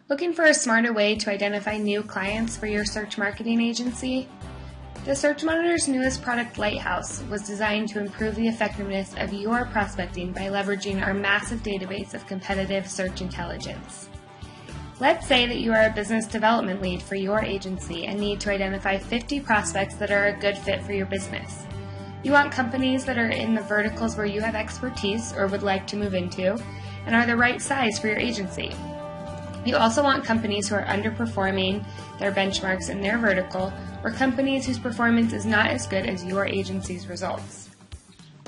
Looking for a smarter way to identify new clients for your search marketing agency? The Search Monitor's newest product, Lighthouse, was designed to improve the effectiveness of your prospecting by leveraging our massive database of competitive search intelligence. Let's say that you are a business development lead for your agency and need to identify 50 prospects that are a good fit for your business. You want companies that are in the verticals where you have expertise or would like to move into and are the right size for your agency. You also want companies who are underperforming their benchmarks in their vertical, or companies whose performance is not as good as your agency's results.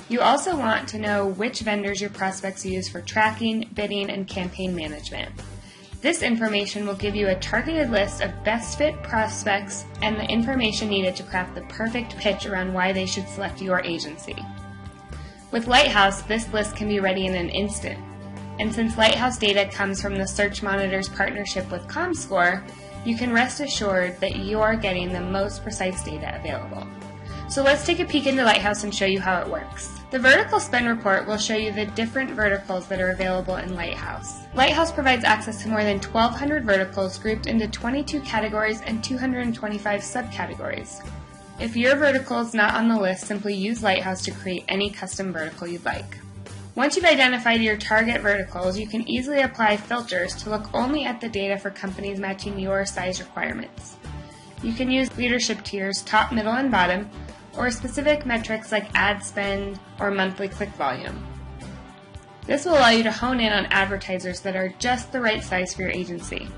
You also want to know which vendors your prospects use for tracking, bidding, and campaign management. This information will give you a targeted list of best fit prospects and the information needed to craft the perfect pitch around why they should select your agency. With Lighthouse, this list can be ready in an instant. And since Lighthouse data comes from the Search Monitor's partnership with ComScore, you can rest assured that you're getting the most precise data available. So let's take a peek into Lighthouse and show you how it works. The vertical spend report will show you the different verticals that are available in Lighthouse. Lighthouse provides access to more than 1,200 verticals grouped into 22 categories and 225 subcategories. If your vertical is not on the list, simply use Lighthouse to create any custom vertical you'd like. Once you've identified your target verticals, you can easily apply filters to look only at the data for companies matching your size requirements. You can use leadership tiers, top, middle, and bottom, or specific metrics like ad spend or monthly click volume. This will allow you to hone in on advertisers that are just the right size for your agency.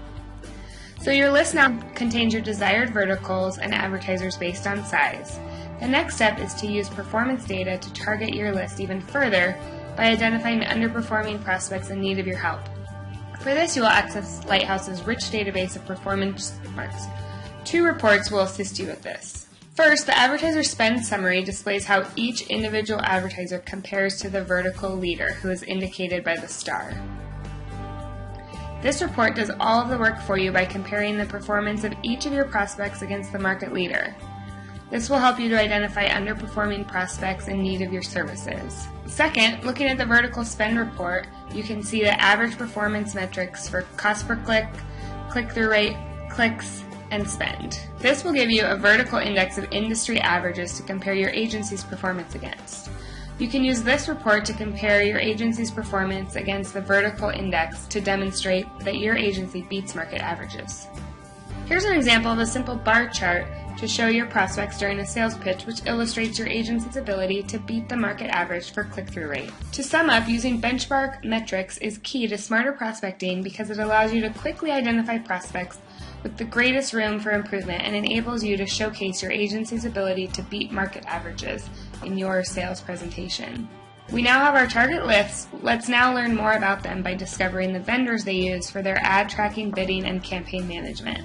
So your list now contains your desired verticals and advertisers based on size. The next step is to use performance data to target your list even further by identifying underperforming prospects in need of your help. For this, you will access Lighthouse's rich database of performance marks. 2 reports will assist you with this. First, the advertiser spend summary displays how each individual advertiser compares to the vertical leader, who is indicated by the star. This report does all of the work for you by comparing the performance of each of your prospects against the market leader. This will help you to identify underperforming prospects in need of your services. Second, looking at the vertical spend report, you can see the average performance metrics for cost per click, click-through rate, clicks, and spend. This will give you a vertical index of industry averages to compare your agency's performance against. You can use this report to compare your agency's performance against the vertical index to demonstrate that your agency beats market averages. Here's an example of a simple bar chart to show your prospects during a sales pitch, which illustrates your agency's ability to beat the market average for click-through rate. To sum up, using benchmark metrics is key to smarter prospecting because it allows you to quickly identify prospects with the greatest room for improvement and enables you to showcase your agency's ability to beat market averages in your sales presentation. We now have our target lists. Let's now learn more about them by discovering the vendors they use for their ad tracking, bidding, and campaign management.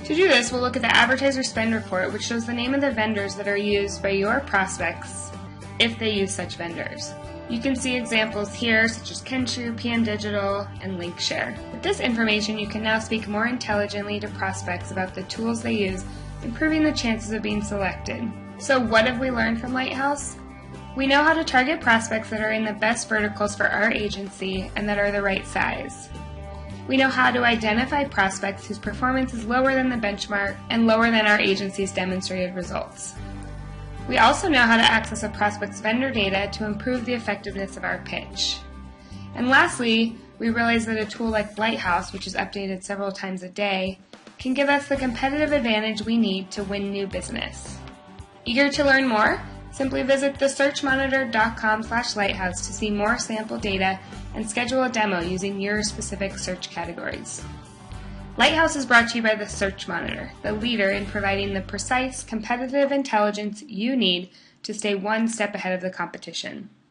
To do this, we'll look at the advertiser spend report, which shows the name of the vendors that are used by your prospects if they use such vendors. You can see examples here such as Kenshu, PM Digital, and Linkshare. With this information, you can now speak more intelligently to prospects about the tools they use, improving the chances of being selected. So what have we learned from Lighthouse? We know how to target prospects that are in the best verticals for our agency and that are the right size. We know how to identify prospects whose performance is lower than the benchmark and lower than our agency's demonstrated results. We also know how to access a prospect's vendor data to improve the effectiveness of our pitch. And lastly, we realize that a tool like Lighthouse, which is updated several times a day, can give us the competitive advantage we need to win new business. Eager to learn more? Simply visit thesearchmonitor.com/lighthouse to see more sample data and schedule a demo using your specific search categories. Lighthouse is brought to you by the Search Monitor, the leader in providing the precise, competitive intelligence you need to stay one step ahead of the competition.